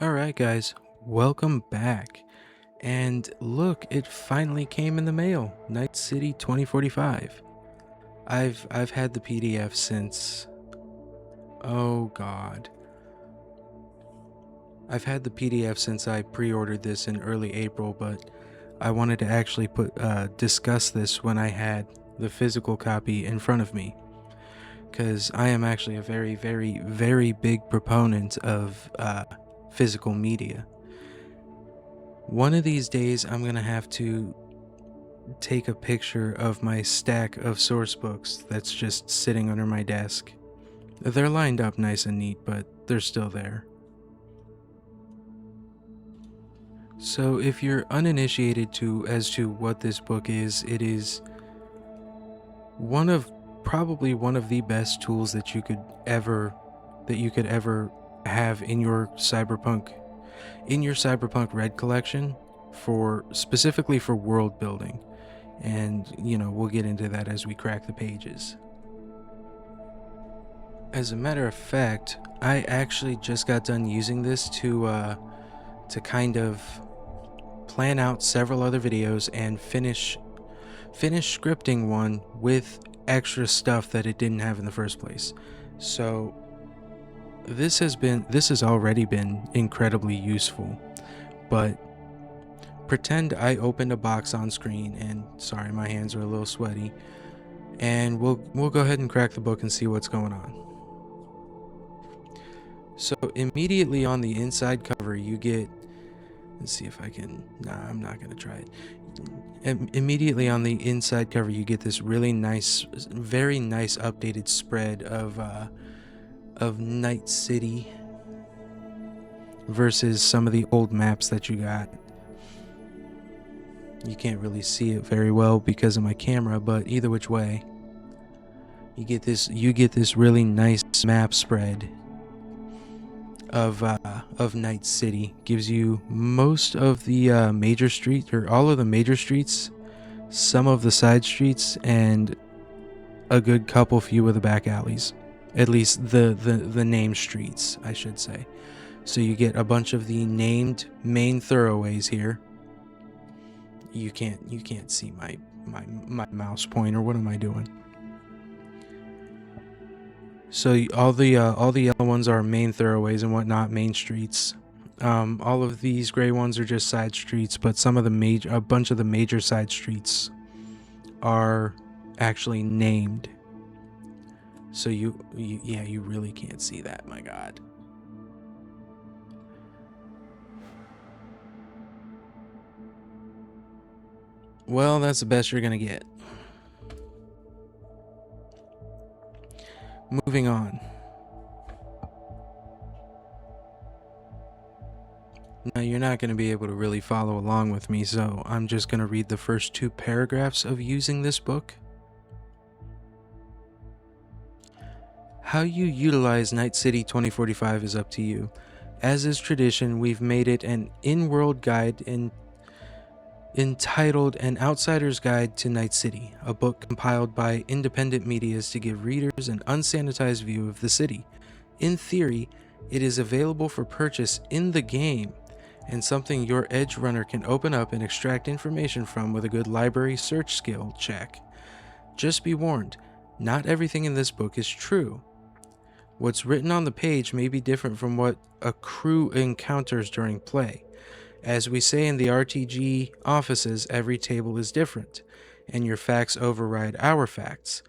Alright guys, welcome back. And look, it finally came in the mail. Night City 2045. I've had the PDF since oh god. I've had the PDF since I pre-ordered this in early April, but I wanted to actually discuss this when I had the physical copy in front of me, because I am actually a very big proponent of physical media. One of these days, I'm gonna have to take a picture of my stack of source books that's just sitting under my desk. They're lined up nice and neat, but they're still there. So if you're uninitiated as to what this book is, it is probably one of the best tools that you could ever have in your cyberpunk red collection, specifically for world building. And we'll get into that as we crack the pages. As a matter of fact, I actually just got done using this to kind of plan out several other videos and finish scripting one with extra stuff that it didn't have in the first place. So this has already been incredibly useful. But pretend I opened a box on screen, and sorry, my hands are a little sweaty, and we'll go ahead and crack the book and see what's going on. So immediately on the inside cover you get, let's see if I can, I'm not gonna try it. Immediately on the inside cover you get this really nice, very nice updated spread of Night City versus some of the old maps that you got. You can't really see it very well because of my camera, but either which way, you get this really nice map spread of Night City. Gives you most of the major streets, or all of the major streets, some of the side streets, and a good few of the back alleys. At least the named streets, I should say. So you get a bunch of the named main thoroughways here. You can't see my mouse pointer. What am I doing? So all the yellow ones are main thoroughways and whatnot, main streets. All of these gray ones are just side streets, but a bunch of the major side streets are actually named. So you really can't see that, my god. Well, that's the best you're gonna get. Moving on. Now, you're not going to be able to really follow along with me, so I'm just going to read the first 2 paragraphs of using this book. How you utilize Night City 2045 is up to you. As is tradition, we've made it an in-world guide entitled An Outsider's Guide to Night City, a book compiled by independent medias to give readers an unsanitized view of the city. In theory, it is available for purchase in the game, and something your edge runner can open up and extract information from with a good library search skill check. Just be warned, not everything in this book is true. What's written on the page may be different from what a crew encounters during play. As we say in the RTG offices, every table is different, and your facts override our facts.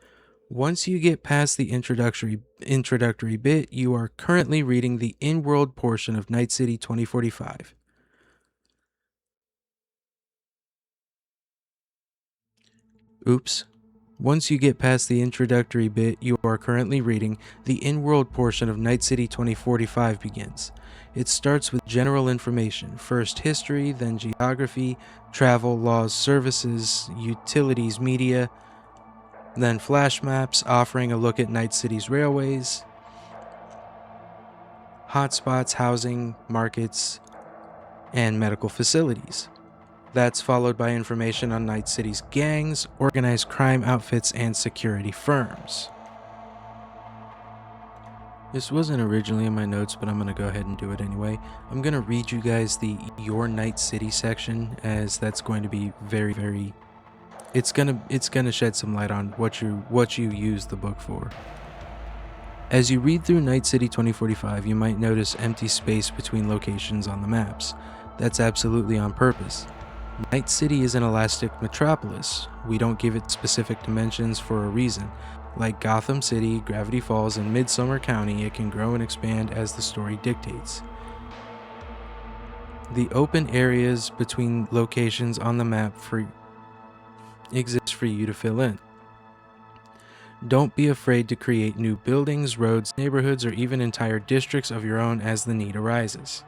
Once you get past the introductory bit, you are currently reading the in-world portion of Night City 2045. Oops. Once you get past the introductory bit, you are currently reading, the in-world portion of Night City 2045 begins. It starts with general information, first history, then geography, travel, laws, services, utilities, media, then flash maps offering a look at Night City's railways, hotspots, housing, markets, and medical facilities. That's followed by information on Night City's gangs, organized crime outfits, and security firms. This wasn't originally in my notes, but I'm going to go ahead and do it anyway. I'm going to read you guys the Your Night City section, as that's going to be very it's going to shed some light on what you use the book for. As you read through Night City 2045, you might notice empty space between locations on the maps. That's absolutely on purpose. Night City is an elastic metropolis. We don't give it specific dimensions for a reason. Like Gotham City, Gravity Falls, and Midsummer County, it can grow and expand as the story dictates. The open areas between locations on the map exist for you to fill in. Don't be afraid to create new buildings, roads, neighborhoods, or even entire districts of your own as the need arises.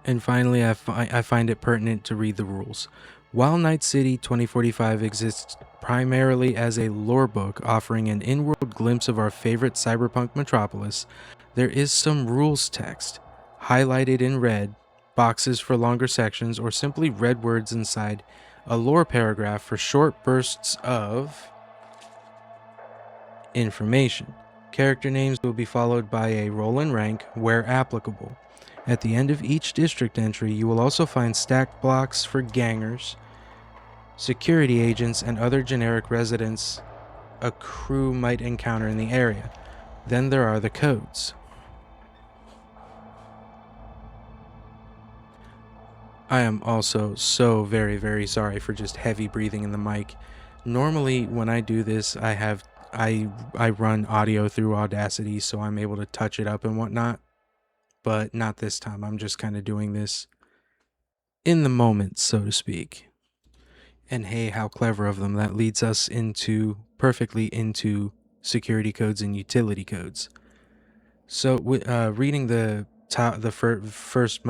And finally, I find it pertinent to read the rules. While Night City 2045 exists primarily as a lore book offering an in-world glimpse of our favorite cyberpunk metropolis, there is some rules text, highlighted in red, boxes for longer sections, or simply red words inside a lore paragraph for short bursts of information. Character names will be followed by a roll and rank where applicable. At the end of each district entry, you will also find stacked blocks for gangers, security agents, and other generic residents a crew might encounter in the area. Then there are the codes. I am also so very sorry for just heavy breathing in the mic. Normally when I do this, I run audio through Audacity, so I'm able to touch it up and whatnot. But not this time. I'm just kind of doing this in the moment, so to speak. And hey, how clever of them. That leads us perfectly into security codes and utility codes. So reading the first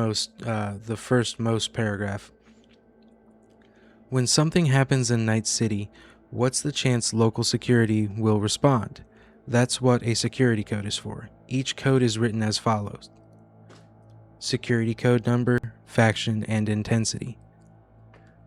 most paragraph. When something happens in Night City, what's the chance local security will respond? That's what a security code is for. Each code is written as follows: security code number, faction, and intensity.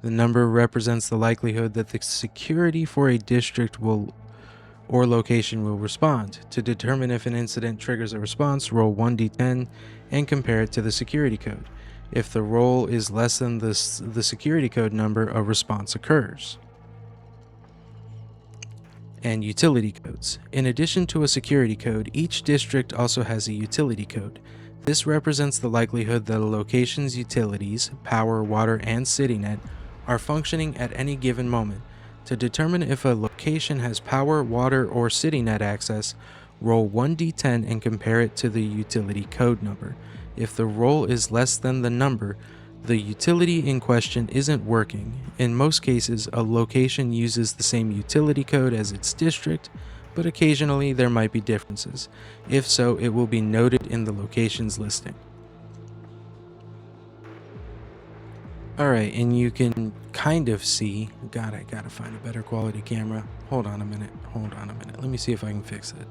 The number represents the likelihood that the security for a district or location will respond. To determine if an incident triggers a response, roll 1d10 and compare it to the security code. If the roll is less than the security code number, a response occurs. And utility codes. In addition to a security code, each district also has a utility code. This represents the likelihood that a location's utilities, power, water, and CityNet, are functioning at any given moment. To determine if a location has power, water, or CityNet access, roll 1d10 and compare it to the utility code number. If the roll is less than the number, the utility in question isn't working. In most cases, a location uses the same utility code as its district, but occasionally there might be differences. If so, it will be noted in the location's listing. Alright, and you can kind of see, God, I gotta find a better quality camera. Hold on a minute. Let me see if I can fix it.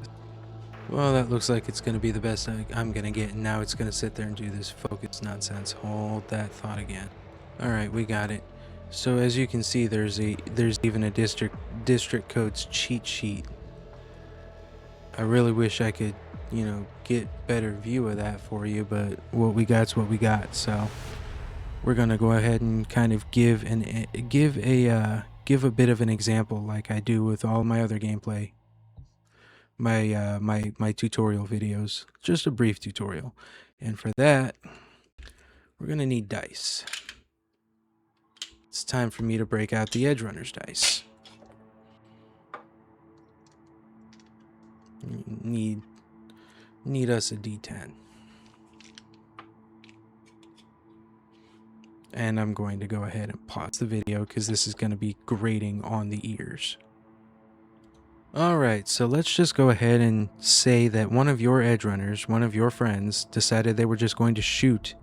Well, that looks like it's going to be the best I'm going to get. Now it's going to sit there and do this focus nonsense. Hold that thought again. Alright, we got it. So as you can see, there's even a district codes cheat sheet. I really wish I could, get better view of that for you, but what we got's what we got. So we're going to go ahead and kind of give a bit of an example like I do with all my other gameplay. My tutorial videos, just a brief tutorial. And for that, we're gonna need dice. It's time for me to break out the Edge Runners dice. Need us a D10. And I'm going to go ahead and pause the video because this is going to be grating on the ears. Alright, so let's just go ahead and say that one of your edge runners, one of your friends, decided they were just going to shoot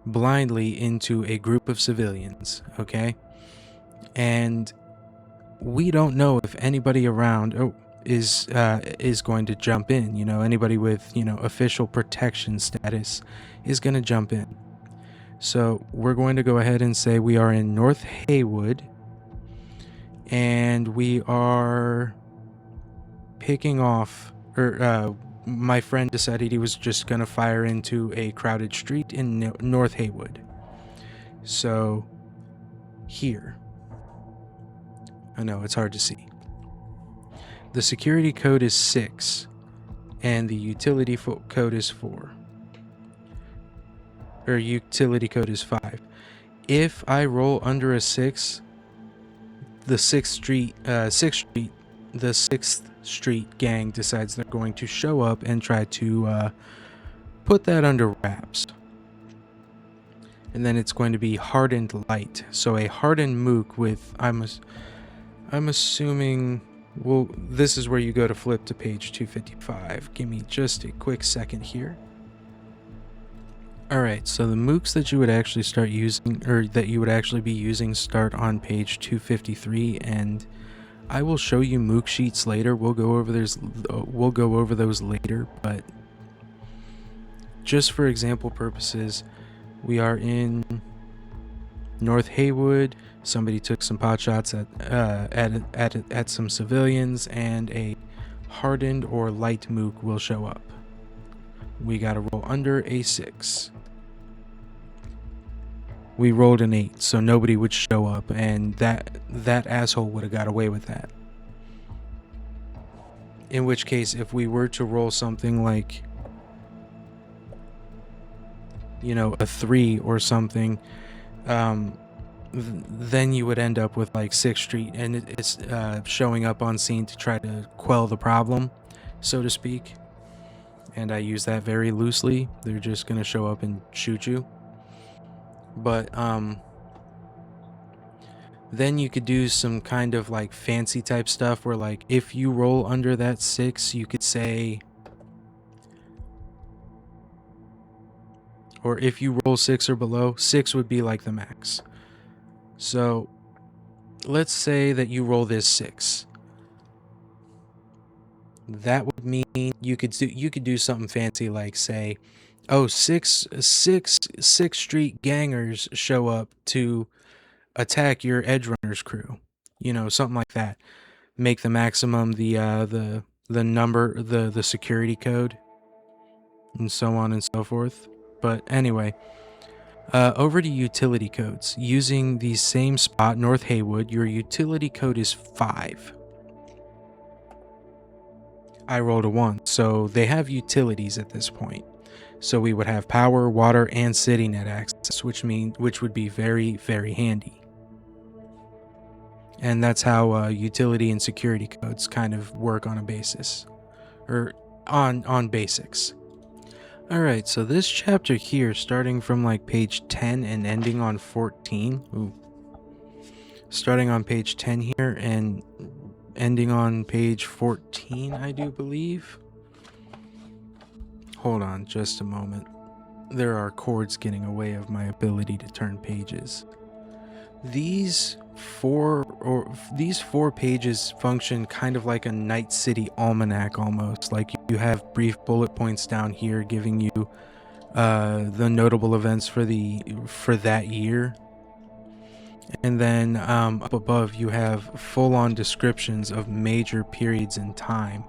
blindly into a group of civilians, okay? And we don't know if anybody around is going to jump in, anybody with, official protection status is going to jump in. So we're going to go ahead and say we are in North Haywood, and we are picking off my friend decided he was just gonna fire into a crowded street in North Haywood. So here, I know it's hard to see. The security code is 6, and the utility code is 4. Or utility code is 5. If I roll under a 6, the 6th Street gang decides they're going to show up and try to put that under wraps. And then it's going to be hardened light. So a hardened mook with, I'm assuming, well, this is where you go to flip to page 255. Give me just a quick second here. Alright, so the mooks that you would actually start using, or that you would actually be using, start on page 253, and I will show you mook sheets later. We'll go over those later, but just for example purposes, we are in North Haywood. Somebody took some pot shots at some civilians, and a hardened or light mook will show up. We gotta roll under a 6. We rolled an 8, so nobody would show up, and that asshole would have got away with that. In which case, if we were to roll something like, you know, a 3 or something, then you would end up with like 6th Street, and it's showing up on scene to try to quell the problem, so to speak. And I use that very loosely. They're just gonna show up and shoot you. But then you could do some kind of like fancy type stuff where, like, if you roll under that 6, you could say, or if you roll 6 or below, 6 would be like the max. So let's say that you roll this 6. That would mean you could do something fancy, like say, oh, 6th Street gangers show up to attack your Edge Runners crew. You know, something like that. Make the maximum the number, the security code, and so on and so forth. But anyway, over to utility codes. Using the same spot, North Haywood, your utility code is 5. I rolled a 1, so they have utilities at this point. So we would have power, water, and city net access, which would be very, very handy. And that's how utility and security codes kind of work on a basis, or on basics. All right, so this chapter here, starting from like page 10 and ending on 14. Starting on page 10 here and ending on page 14, I do believe. Hold on just a moment. There are cords getting away of my ability to turn pages. These four pages function kind of like a Night City almanac almost. Like, you have brief bullet points down here giving you the notable events for that year. And then up above you have full-on descriptions of major periods in time.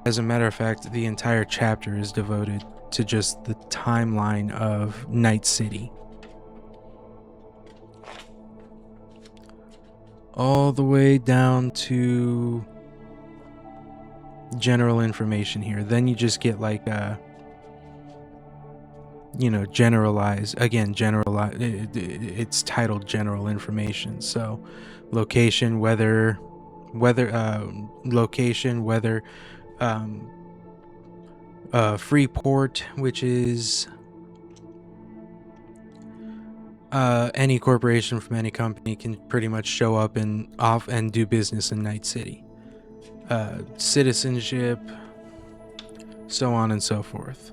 As a matter of fact, the entire chapter is devoted to just the timeline of Night City. All the way down to general information here. Then you just get like generalized. It's titled general information. So location, weather, Freeport, which is any corporation from any company can pretty much show up and do business in Night City. Citizenship, so on and so forth.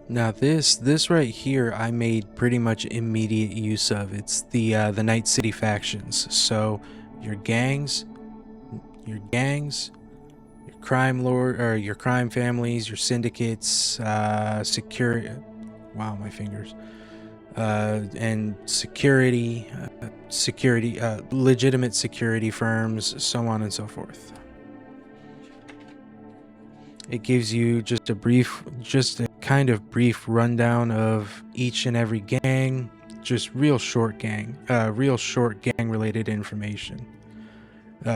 Now this right here I made pretty much immediate use of. It's the Night City factions. So your gangs, your crime lord, or your crime families, your syndicates, security. Wow, my fingers. And security, legitimate security firms, so on and so forth. It gives you just a kind of brief rundown of each and every gang, just real short gang related information,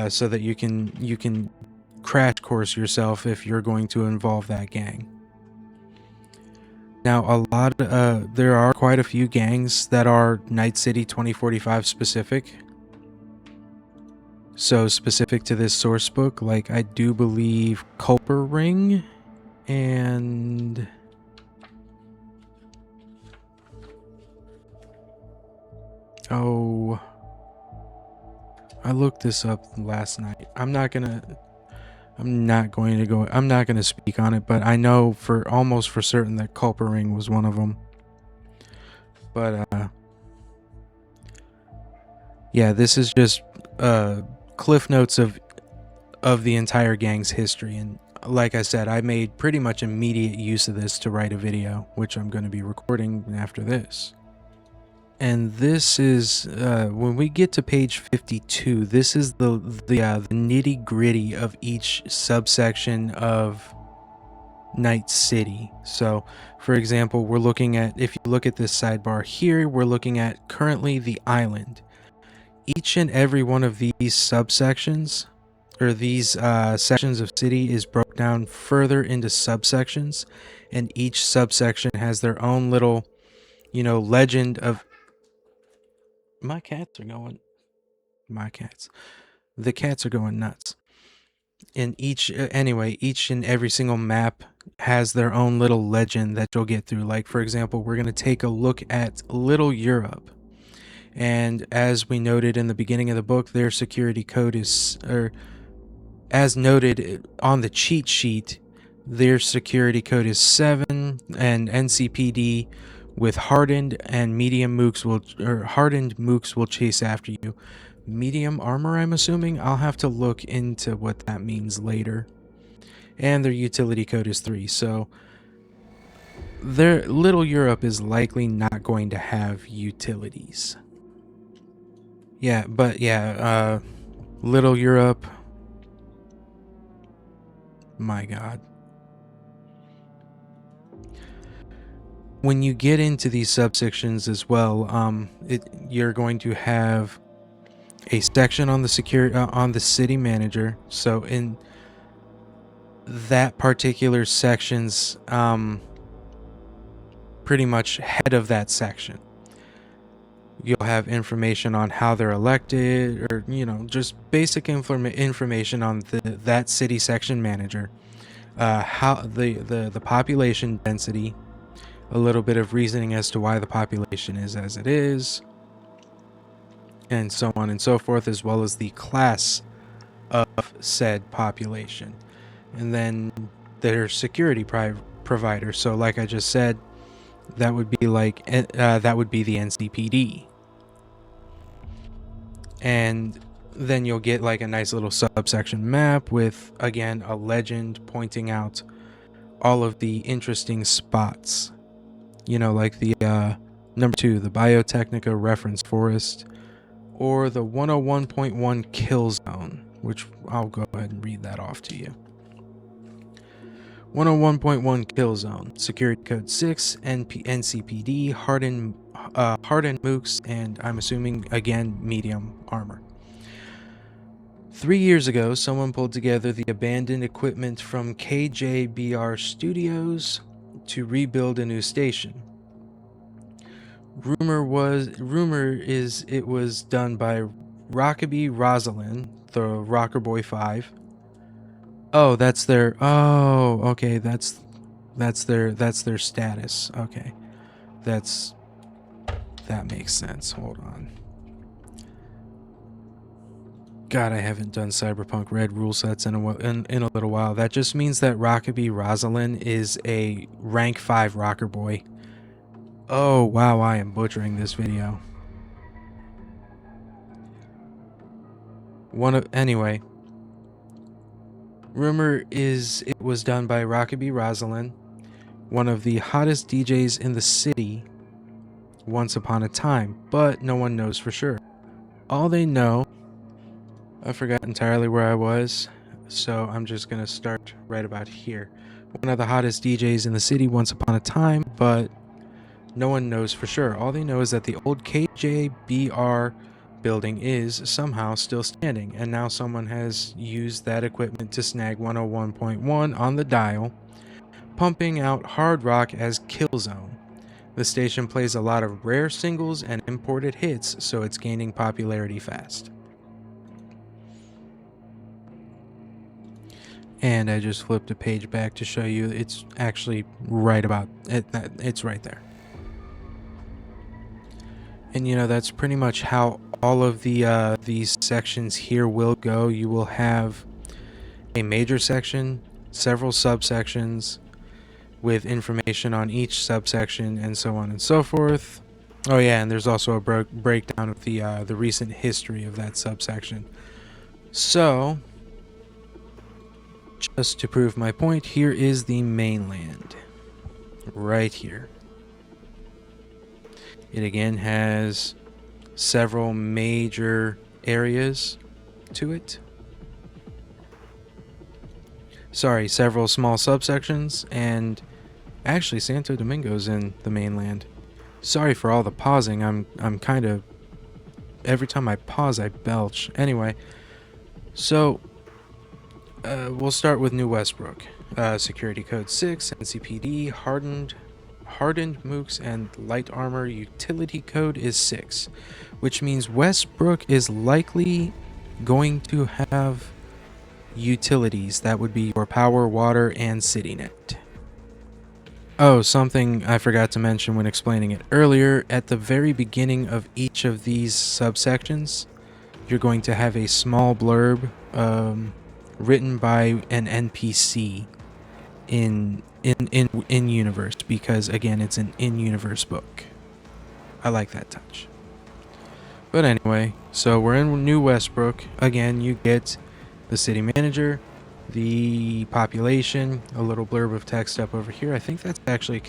so that you can crash course yourself if you're going to involve that gang. Now, there are quite a few gangs that are Night City 2045 specific. So specific to this source book, like I do believe Culper Ring and I looked this up last night. I'm not gonna speak on it, but I know almost for certain that Culper Ring was one of them. But yeah, this is just cliff notes of the entire gang's history, and like I said, I made pretty much immediate use of this to write a video, which I'm going to be recording after this. And this is when we get to page 52, this is the nitty-gritty of each subsection of Night City. So for example, we're looking at, if you look at this sidebar here, we're looking at currently the island. Each and every one of these subsections, or these sections of city, is broke down further into subsections, and each subsection has their own little, legend of... The cats are going nuts. And each and every single map has their own little legend that you'll get through. Like, for example, we're going to take a look at Little Europe. And as we noted in the beginning of the book, their security code is, or as noted on the cheat sheet, their security code is 7, and NCPD with hardened mooks will chase after you. Medium armor, I'm assuming. I'll have to look into what that means later. And their utility code is 3, so their Little Europe is likely not going to have utilities. Yeah, but yeah, Little Europe, my god. When you get into these subsections as well, you're going to have a section on the city manager. So in that particular section's pretty much head of that section, you'll have information on how they're elected, or just basic information on that city section manager, how the population density, a little bit of reasoning as to why the population is as it is, and so on and so forth, as well as the class of said population, and then their security provider. So like I just said, that would be the NCPD. And then you'll get like a nice little subsection map with, again, a legend pointing out all of the interesting spots. Like the number 2, the Biotechnica Reference Forest, or the 101.1 Kill Zone, which I'll go ahead and read that off to you. 101.1 Kill Zone, security code 6, NCPD, hardened mooks, and I'm assuming, again, medium armor. 3 years ago, someone pulled together the abandoned equipment from KJBR Studios to rebuild a new station. Rumor is it was done by Rockaby Rosalind, the Rocker Boy 5. Oh, that's their... Oh, okay, that's their status. Okay. That makes sense. Hold on. God, I haven't done Cyberpunk Red rule sets in a little while. That just means that Rockaby Rosalind is a rank 5 rocker boy. Oh, wow, I am butchering this video. Anyway. Rumor is it was done by Rockaby Rosalind, one of the hottest DJs in the city once upon a time, but no one knows for sure. All they know... I forgot entirely where I was, so I'm just going to start right about here. one of the hottest DJs in the city once upon a time, but no one knows for sure. All they know is that the old KJBR building is somehow still standing, and now someone has used that equipment to snag 101.1 on the dial, pumping out hard rock as Kill Zone. The station plays a lot of rare singles and imported hits, so it's gaining popularity fast. And I just flipped a page back to show you it's actually right about it. It's right there. And you know, that's pretty much how all of the these sections here will go. You will have a major section, several subsections with information on each subsection, and so on and so forth. Oh yeah, and there's also a breakdown of the recent history of that subsection. So, just to prove my point, here is the mainland, right here. It again has several major areas to it. Sorry, several small subsections, and actually Santo Domingo's in the mainland. Sorry for all the pausing. I'm kind of, every time I pause I belch. Anyway, so we'll start with New Westbrook. Security code 6, NCPD, hardened mooks and light armor utility code is 6, which means Westbrook is likely going to have utilities. That would be your power, water, and CityNet. Oh, something I forgot to mention when explaining it earlier. At the very beginning of each of these subsections, you're going to have a small blurb written by an NPC in universe, because again, it's an in-universe book. I like that touch. But anyway, so we're in New Westbrook. Again, you get the city manager, the population, a little blurb of text up over here. I think that's actually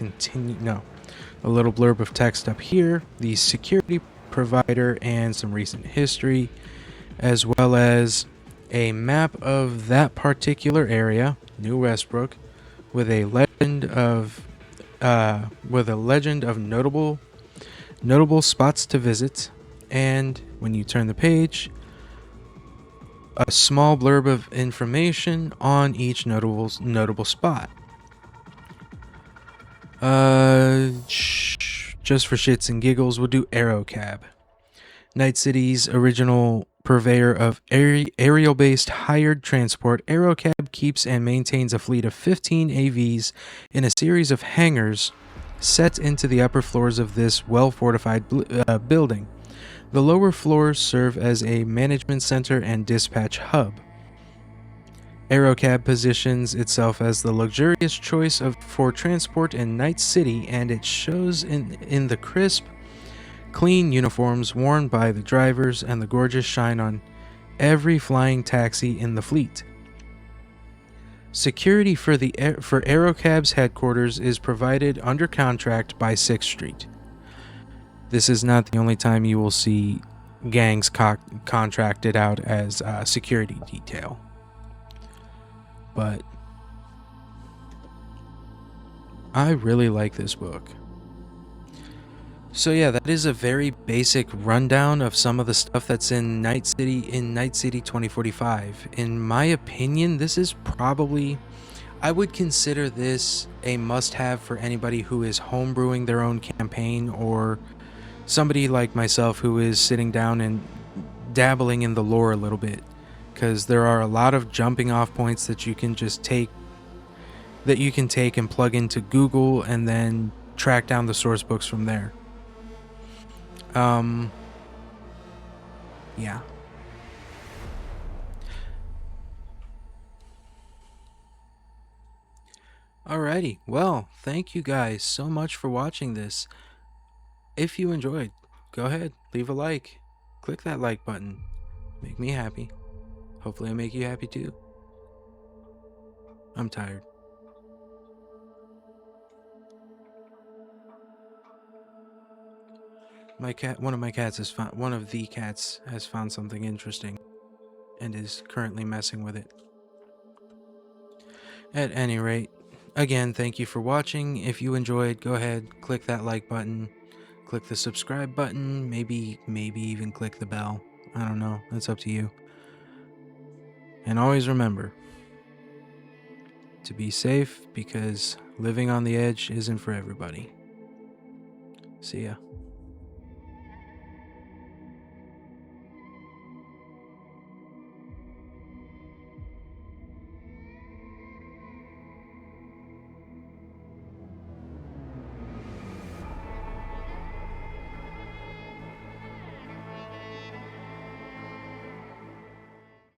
a little blurb of text up here, the security provider, and some recent history, as well as a map of that particular area, New Westbrook, with a legend of notable spots to visit. And when you turn the page, a small blurb of information on each notable spot. Just for shits and giggles, we'll do Aerocab. Night City's original purveyor of aerial-based hired transport, Aerocab keeps and maintains a fleet of 15 AVs in a series of hangars set into the upper floors of this well-fortified building. The lower floors serve as a management center and dispatch hub. Aerocab positions itself as the luxurious choice for transport in Night City, and it shows in the crisp, clean uniforms worn by the drivers and the gorgeous shine on every flying taxi in the fleet. Security for Aerocab's headquarters is provided under contract by 6th Street. This is not the only time you will see gangs contracted out as security detail. But I really like this book. So yeah, that is a very basic rundown of some of the stuff that's in Night City 2045. In my opinion, this is probably, I would consider this a must-have for anybody who is homebrewing their own campaign, or somebody like myself who is sitting down and dabbling in the lore a little bit, because there are a lot of jumping off points that you can just take and plug into Google and then track down the source books from there. Yeah. Alrighty, well, thank you guys so much for watching this. If you enjoyed, go ahead, leave a like. Click that like button. Make me happy. Hopefully I make you happy too. I'm tired. One of the cats has found something interesting and is currently messing with it. At any rate, Again, thank you for watching. If you enjoyed, go ahead, click that like button, click the subscribe button, maybe even click the bell. I don't know, that's up to you. And always remember to be safe, because living on the edge isn't for everybody. See ya.